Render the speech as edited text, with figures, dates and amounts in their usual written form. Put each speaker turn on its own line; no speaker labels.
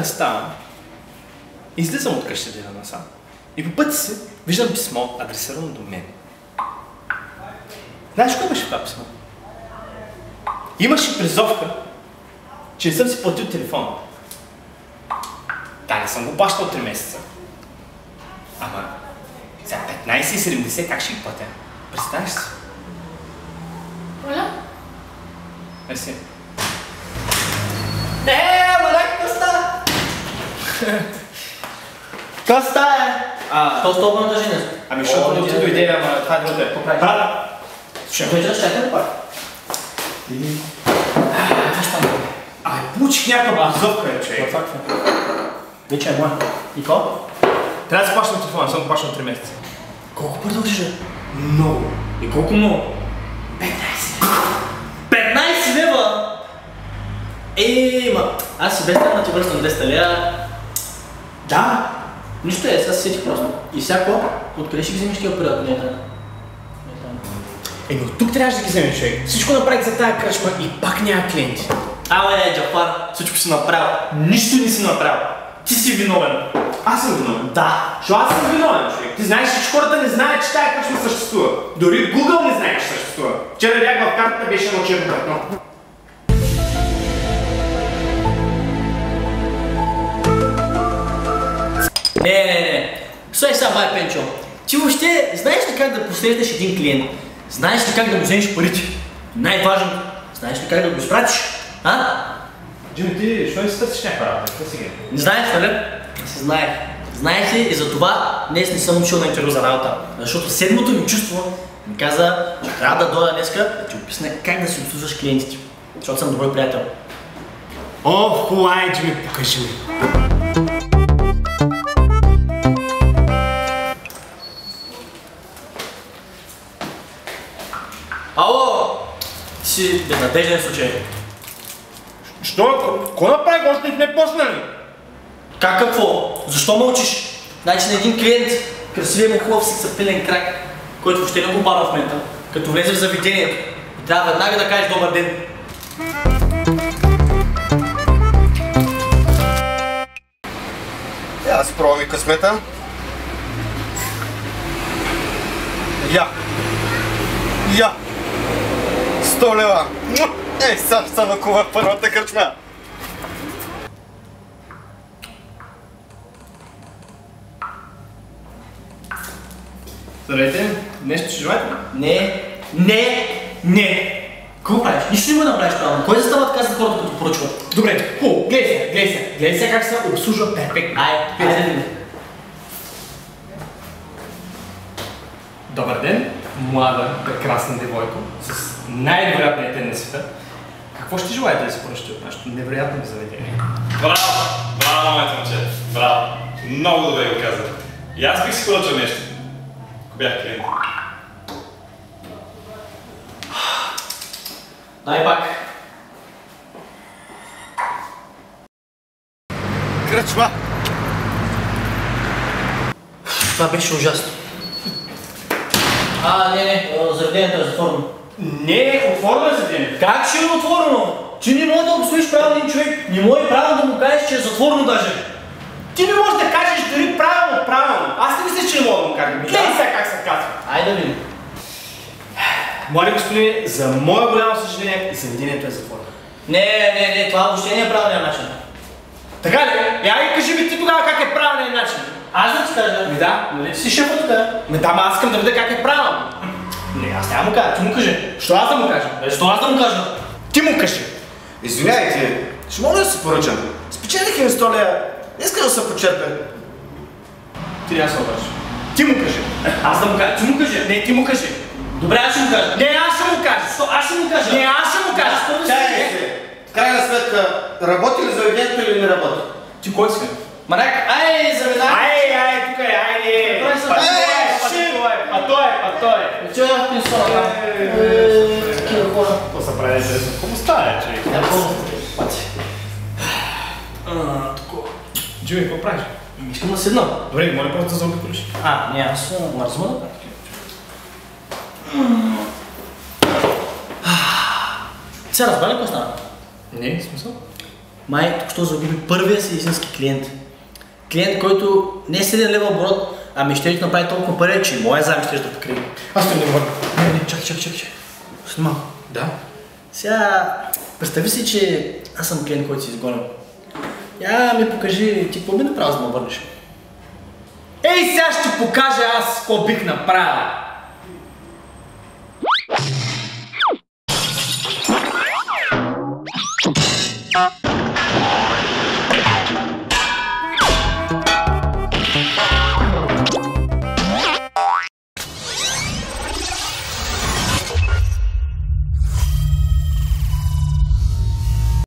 ставам, излизам от къщата на насам и по пътя си виждам писмо, адресирано до мен. Знаеш кой беше това писмо? Имаше призовка, че не съм си платил телефона. Да, не съм го плащал 3 месеца. Ама, за 15,70 как ще ги платя? Представяш си?
Оля?
Мерси.
Марак, какво става?
Какво става?
Що с толкова държи днес?
Ами, защото не ти дойде, ама това е друго. Брат!
Слушай, вечера ще чакаме пак. Какво става?
Получих някаква призовка, човек.
Вече е мой. И какво?
Трябва да си плащам телефона, съм го плащал 3 месеца.
Колко продължиш?
Много.
И колко много? 15 лева! Аз си без да ти връщам 200 лева. Да. Нищо е, сега се сетих просто. И всяко, откъде ще ги вземеш тия пари, ако не е тайна?
От тук трябваше да ги вземеш, човек. Всичко направих за тая кръчма и пак няма клиенти.
Джафар, всичко си направил. Нищо не си направил. Ти си виновен.
Аз съм виновен.
Да.
Що аз съм виновен, човек? Ти знаеш, че хората не знаят, че тая кръчма съществува. Дори Google не знае, че съществува. Вчера бях в картата, беше едно черно петно.
Не. Слушай сега, бай Пенчо. Ти въобще знаеш ли как да посрещнеш един клиент? Знаеш ли как да му вземеш парите? Най-важното, знаеш ли как да го изпратиш?
Джими, ти що не си търсиш някаква работа? Какво си ги?
Не знаеш, нали? Се знаех. Знаех ли и затова днес не съм учил на интервю за работа. Защото седмото ми чувство ми каза, че трябва да дойда днеска да ти обясня как да си обслужваш клиентите. Защото съм добър приятел.
Хубаво, Джими, покажи ми.
Ало! Ти си безнадежден случай.
Що? Какво направих? Още не почнали?
Как какво? Защо мълчиш? Значи на един клиент, красивия му хубав сексапилен крак, който въобще не го пада в момента, като влезе в заведението, трябва веднага да кажеш добър ден.
Аз пробвам и късмета. Я! 100 лева! Сам съм накува в първата кръчма!
Здравейте, нещо ще желаете?
Не! Какво правиш? Нищо не му направиш правилно. Кой застава така за хората, като поръчват?
Добре, хубаво, гледай сега как се обслужва перфектно.
Айде.
Добър ден, млада, прекрасна девойко, с най-невероятния ден на света. Какво ще желаете да се поръчате от нашето невероятно заведение?
Браво, моето момче, браво. Много добре го казах. И аз бих си поръчал нещо, ако бях клиент.
Дай пак.
Кръчма!
Това беше ужасно. Не, заведението е затворено.
Не, отворено е заведението.
Как ще е отворено? Ти не можеш да обслужиш правилно един човек, не може правилно да му кажеш, че е затворено даже.
Ти не можеш да кажеш дори правилно. Аз не мисля, че не мога да му кажа. Гледай сега как се казва.
Айде да видим.
Млади господи, за мое голямо съжаление, заведението е затворено.
Не, това въобще не е правилният начин.
Така ли? Ай, кажи ми ти тогава как е правилният начин.
Аз да ти кажа.
Да, нали си шефът тук? Аз искам да видя как е правилно.
Не, аз няма му кажа, ти му кажи.
Що аз да му кажа?
Защо аз да му кажа?
Ти му кажи.
Извиняйте, ще мога да се поръчам? Спечелих им 100 лева. Искам да се почерпя.
Ти не се обръщаш. Ти му кажи.
Аз да му кажа, ти му кажи.
Не, ти му кажи.
Добре, аз ще му кажа.
Не, аз ще му кажа.
Аз ще му кажа.
Не, аз ще му кажа.
Чакайте! В крайна сметка, работи ли заведението или не работи?
Ти кой си?
Марак, заведай.
Тук е, айде. Той.
Че е в пенсиона. Такива хора.
Какво се прави интересно? Какво става, човек?
Пати.
Джими, какво правиш?
Искам да седна.
Добре, моля просто да заобиколиш.
Не, аз мързма да правя. Сега разбра ли какво стана?
Не, смисъл?
Май току-що загуби първия си истински клиент. Клиент, който не е 7 лева оборот, ами ще ти направи толкова пари, че моя заем ще да покрие.
Аз ще не говоря.
Не, чакай. Снимам.
Да?
Сега, представи си, че аз съм клиент, който си изгонил. Я ми покажи, ти какво би направил, за да ме върнеш?
Ей, сега ще покажа аз какво бих направил.